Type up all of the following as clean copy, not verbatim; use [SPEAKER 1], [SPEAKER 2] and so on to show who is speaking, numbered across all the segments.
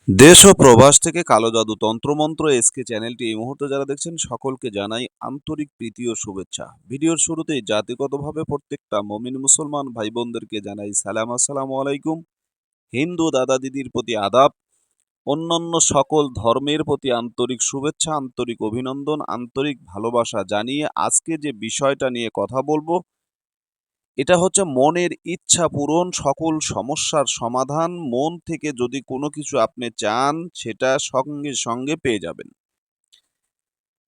[SPEAKER 1] দেশ ও প্রবাস থেকে কালো জাদু তন্ত্রমন্ত্র এসকে চ্যানেলটি এই মুহূর্তে যারা দেখছেন সকলকে জানাই আন্তরিক প্রীতি ও শুভেচ্ছা। ভিডিওর শুরুতেই জাতিগতভাবে প্রত্যেকটা মমিন মুসলমান ভাই বোনদেরকে জানাই সালাম, আসসালামু আলাইকুম। হিন্দু দাদা দিদির প্রতি আদাব, অন্যান্য সকল ধর্মের প্রতি আন্তরিক শুভেচ্ছা, আন্তরিক অভিনন্দন, আন্তরিক ভালোবাসা জানিয়ে আজকে যে বিষয়টা নিয়ে কথা বলবো, এটা হচ্ছে মনের ইচ্ছা পূরণ, সকল সমস্যার সমাধান। মন থেকে যদি কোনো কিছু আপনি চান, সেটা সঙ্গে সঙ্গে পেয়ে যাবেন।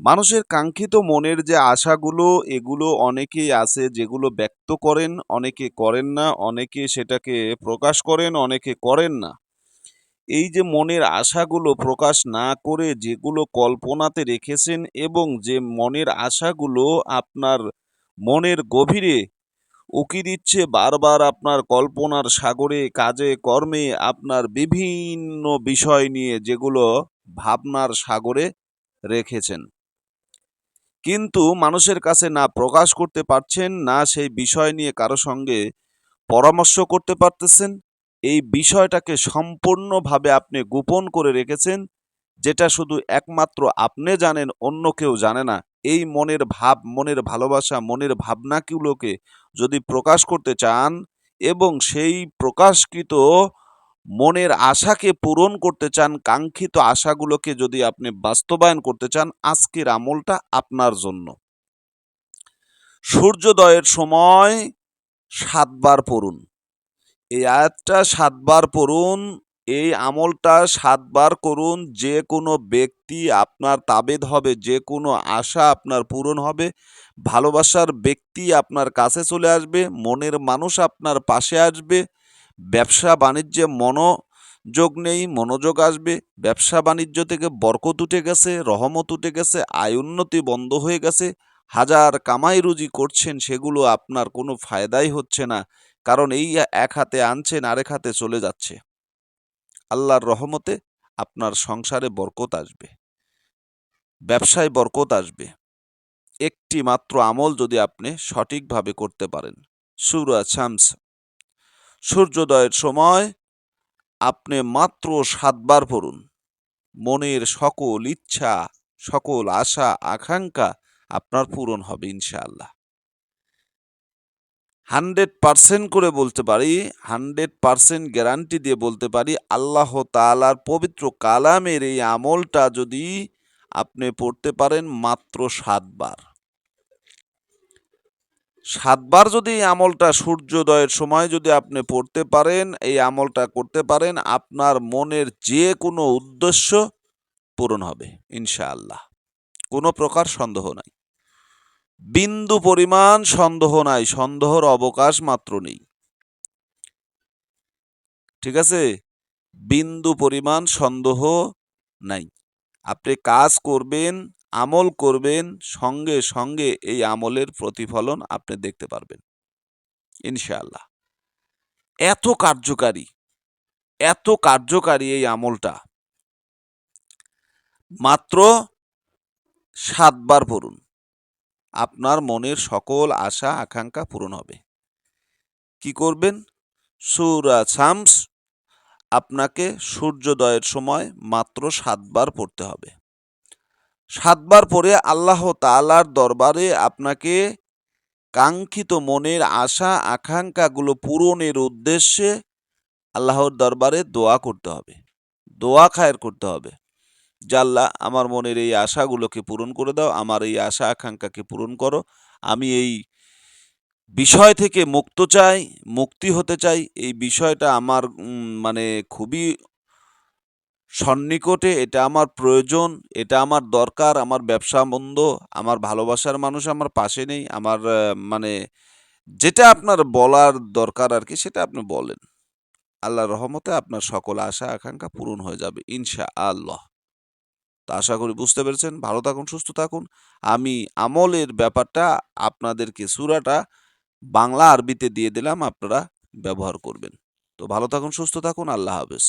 [SPEAKER 1] মানুষের কাঙ্ক্ষিত মনের যে আশাগুলো, এগুলো অনেকেই আছে যেগুলো ব্যক্ত করেন, অনেকে করেন না, অনেকে সেটাকে প্রকাশ করেন, অনেকে করেন না। এই যে মনের আশাগুলো প্রকাশ না করে যেগুলো কল্পনাতে রেখেছেন এবং যে মনের আশাগুলো আপনার মনের গভীরে উকি দিচ্ছে বারবার আপনার কল্পনার সাগরে, কাজে কর্মে, আপনার বিভিন্ন বিষয় নিয়ে যেগুলো ভাবনার সাগরে রেখেছেন, কিন্তু মানুষের কাছে না প্রকাশ করতে পারছেন, না সেই বিষয় নিয়ে কারো সঙ্গে পরামর্শ করতে পারতেছেন। এই বিষয়টাকে সম্পূর্ণভাবে আপনি গোপন করে রেখেছেন, যেটা শুধু একমাত্র আপনি জানেন, অন্য কেউ জানে না। এই মনের ভাব, মনের ভালোবাসা, মনের ভাবনাগুলোকে যদি প্রকাশ করতে চান এবং সেই প্রকাশকৃত মনের আশাকে পূরণ করতে চান, কাঙ্ক্ষিত আশাগুলোকে যদি আপনি বাস্তবায়ন করতে চান, আজকের আমলটা আপনার জন্য। সূর্যোদয়ের সময় ৭ বার পড়ুন। এই আয়াতটা ৭ বার পড়ুন, এই আমলটা ৭ বার করুন। যে কোনো ব্যক্তি আপনার তাবেদ হবে, যে কোনো আশা আপনার পূরণ হবে, ভালোবাসার ব্যক্তি আপনার কাছে চলে আসবে, মনের মানুষ আপনার পাশে আসবে, ব্যবসা বাণিজ্যে মনোযোগ নেই, মনোযোগ আসবে, ব্যবসা বাণিজ্য থেকে বরকত উঠে গেছে, রহমত উঠে গেছে, আয় উন্নতি বন্ধ হয়ে গেছে, হাজার কামাই রুজি করছেন, সেগুলো আপনার কোনো ফায়দাই হচ্ছে না, কারণ এই এক হাতে আনছেন আরেক হাতে চলে যাচ্ছে। আল্লাহর রহমতে আপনার সংসারে বরকত আসবে, ব্যবসায় বরকত আসবে। একটি মাত্র আমল যদি আপনি সঠিকভাবে করতে পারেন। সূরা শামস, সূর্যোদয়ের সময় আপনি মাত্র ৭ বার পড়ুন। মনের সকল ইচ্ছা, সকল আশা আকাঙ্ক্ষা আপনার পূরণ হবে ইনশাআল্লাহ। 100% করে বলতে পারি, 100% গ্যারান্টি দিয়ে বলতে পারি, আল্লাহ তাআলার পবিত্র কালামের এই আমলটা যদি আপনি পড়তে পারেন মাত্র ৭ বার, ৭ বার যদি এই আমলটা সূর্যোদয়ের সময় যদি আপনি পড়তে পারেন, এই আমলটা করতে পারেন, আপনার মনের যে কোনো উদ্দেশ্য পূরণ হবে ইনশাআল্লাহ। কোনো প্রকার সন্দেহ নাই, বিন্দু পরিমাণ সন্দেহ নাই, সন্দেহর অবকাশ মাত্র নেই। ঠিক আছে? বিন্দু পরিমাণ সন্দেহ নাই। আপনি কাজ করবেন, আমল করবেন, সঙ্গে সঙ্গে এই আমলের প্রতিফলন আপনি দেখতে পারবেন ইনশাআল্লাহ। এত কার্যকারী, এত কার্যকারী এই আমলটা। মাত্র ৭ বার পড়ুন, আপনার মনের সকল আশা আকাঙ্ক্ষা পূরণ হবে। কি করবেন? সূরা শামস আপনাকে সূর্যোদয়ের সময় মাত্র ৭ বার পড়তে হবে। ৭ বার পড়ে আল্লাহ তাআলার দরবারে আপনাকে কাঙ্ক্ষিত মনের আশা আকাঙ্ক্ষাগুলো পূরণের উদ্দেশ্যে আল্লাহর দরবারে দোয়া করতে হবে, দোয়া খায়ের করতে হবে যে আল্লাহ, আমার মনের এই আশাগুলোকে পূরণ করে দাও, আমার এই আশা আকাঙ্ক্ষাকে পূরণ করো, আমি এই বিষয় থেকে মুক্ত চাই, মুক্তি হতে চাই, এই বিষয়টা আমার মানে খুবই সন্নিকটে, এটা আমার প্রয়োজন, এটা আমার দরকার, আমার ব্যবসা বন্ধ, আমার ভালোবাসার মানুষ আমার পাশে নেই, আমার মানে যেটা আপনার বলার দরকার আর কি, সেটা আপনি বলেন। আল্লাহর রহমতে আপনার সকল আশা আকাঙ্ক্ষা পূরণ হয়ে যাবে ইনশাআল্লাহ। তো আশা করি বুঝতে পেরেছেন। ভালো থাকুন, সুস্থ থাকুন। আমি আমলের ব্যাপারটা আপনাদেরকে সূরাটা বাংলা আরবিতে দিয়ে দিলাম, আপনারা ব্যবহার করবেন। তো ভালো থাকুন, সুস্থ থাকুন। আল্লাহ হাফেজ।